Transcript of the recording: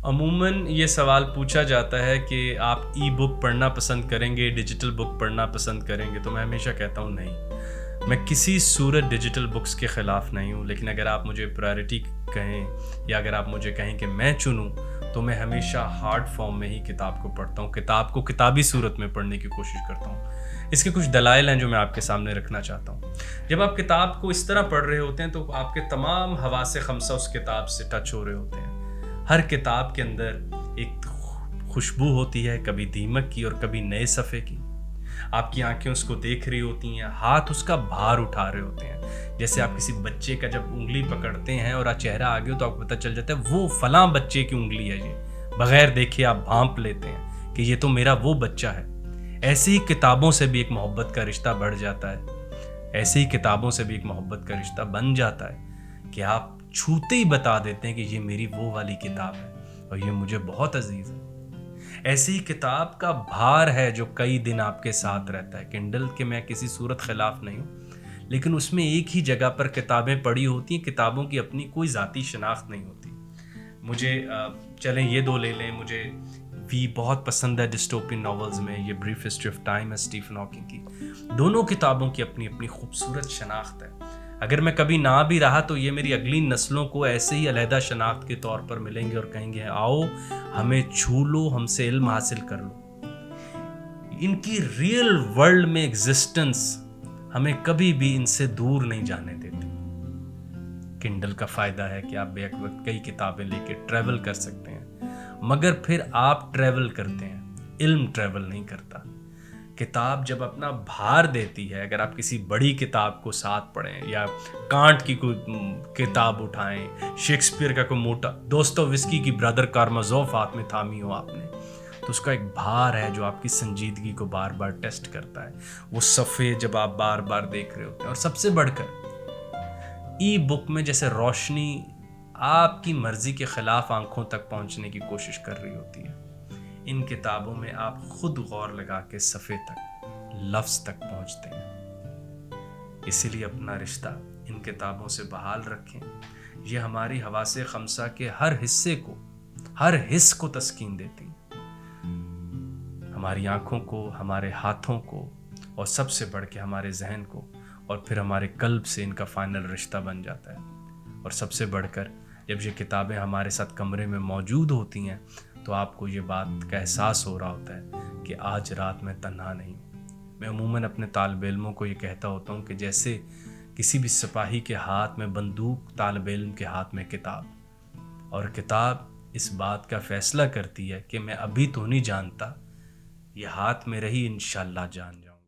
عموماً یہ سوال پوچھا جاتا ہے کہ آپ ای بک پڑھنا پسند کریں گے، ڈیجیٹل بک پڑھنا پسند کریں گے، تو میں ہمیشہ کہتا ہوں نہیں، میں کسی صورت ڈیجیٹل بکس کے خلاف نہیں ہوں، لیکن اگر آپ مجھے پرائرٹی کہیں یا اگر آپ مجھے کہیں کہ میں چنوں تو میں ہمیشہ ہارڈ فارم میں ہی کتاب کو پڑھتا ہوں، کتاب کو کتابی صورت میں پڑھنے کی کوشش کرتا ہوں۔ اس کے کچھ دلائل ہیں جو میں آپ کے سامنے رکھنا چاہتا ہوں۔ جب آپ کتاب کو اس طرح پڑھ رہے ہوتے ہیں تو آپ کے تمام حواس خمسہ اس کتاب سے ٹچ ہو رہے ہوتے ہیں۔ ہر کتاب کے اندر ایک خوشبو ہوتی ہے، کبھی دیمک کی اور کبھی نئے صفحے کی۔ آپ کی آنکھیں اس کو دیکھ رہی ہوتی ہیں، ہاتھ اس کا بھار اٹھا رہے ہوتے ہیں۔ جیسے آپ کسی بچے کا جب انگلی پکڑتے ہیں اور چہرہ آگے ہو تو آپ کو پتہ چل جاتا ہے وہ فلاں بچے کی انگلی ہے، یہ بغیر دیکھے آپ بھانپ لیتے ہیں کہ یہ تو میرا وہ بچہ ہے۔ ایسے ہی کتابوں سے بھی ایک محبت کا رشتہ بڑھ جاتا ہے، ایسے ہی کتابوں سے بھی ایک محبت کا رشتہ بن جاتا ہے کہ آپ چھوتے ہی بتا دیتے ہیں کہ یہ میری وہ والی کتاب ہے اور یہ مجھے بہت عزیز ہے۔ ایسی کتاب کا بھار ہے جو کئی دن آپ کے ساتھ رہتا ہے۔ کنڈل کے میں کسی صورت خلاف نہیں ہوں، لیکن اس میں ایک ہی جگہ پر کتابیں پڑھی ہوتی ہیں، کتابوں کی اپنی کوئی ذاتی شناخت نہیں ہوتی۔ مجھے چلیں یہ دو لے لیں، مجھے بھی بہت پسند ہے ڈسٹوپین ناولز میں یہ بریف ہسٹری آف ٹائم ہے اسٹیفن ہاکنگ کی۔ دونوں کتابوں کی اپنی اپنی خوبصورت شناخت ہے۔ اگر میں کبھی نہ بھی رہا تو یہ میری اگلی نسلوں کو ایسے ہی علیحدہ شناخت کے طور پر ملیں گے اور کہیں گے آؤ ہمیں چھو لو، ہم سے علم حاصل کر لو۔ ان کی ریئل ورلڈ میں ایگزسٹنس ہمیں کبھی بھی ان سے دور نہیں جانے دیتی۔ کنڈل کا فائدہ ہے کہ آپ بیک وقت کئی کتابیں لے کے ٹریول کر سکتے ہیں، مگر پھر آپ ٹریول کرتے ہیں، علم ٹریول نہیں کرتا۔ کتاب جب اپنا بھار دیتی ہے، اگر آپ کسی بڑی کتاب کو ساتھ پڑھیں یا کانٹ کی کوئی کتاب اٹھائیں، شیکسپیئر کا کوئی موٹا دوستویسکی کی برادر کارمازوف ہاتھ میں تھامی ہو آپ نے، تو اس کا ایک بھار ہے جو آپ کی سنجیدگی کو بار بار ٹیسٹ کرتا ہے۔ وہ صفحے جب آپ بار بار دیکھ رہے ہوتے ہیں، اور سب سے بڑھ کر ای بک میں جیسے روشنی آپ کی مرضی کے خلاف آنکھوں تک پہنچنے کی کوشش کر رہی ہوتی ہے، ان کتابوں میں آپ خود غور لگا کے صفحے تک، لفظ تک پہنچتے ہیں۔ اسی لیے اپنا رشتہ ان کتابوں سے بحال رکھیں۔ یہ ہماری حواس خمسہ کے ہر حصے کو، ہر حس کو تسکین دیتی ہیں، ہماری آنکھوں کو، ہمارے ہاتھوں کو، اور سب سے بڑھ کے ہمارے ذہن کو، اور پھر ہمارے قلب سے ان کا فائنل رشتہ بن جاتا ہے۔ اور سب سے بڑھ کر جب یہ کتابیں ہمارے ساتھ کمرے میں موجود ہوتی ہیں تو آپ کو یہ بات کا احساس ہو رہا ہوتا ہے کہ آج رات میں تنہا نہیں ہوں۔ میں عموماً اپنے طالب علموں کو یہ کہتا ہوتا ہوں کہ جیسے کسی بھی سپاہی کے ہاتھ میں بندوق، طالب علم کے ہاتھ میں کتاب، اور کتاب اس بات کا فیصلہ کرتی ہے کہ میں ابھی تو نہیں جانتا، یہ ہاتھ میں رہی انشاءاللہ جان جاؤں۔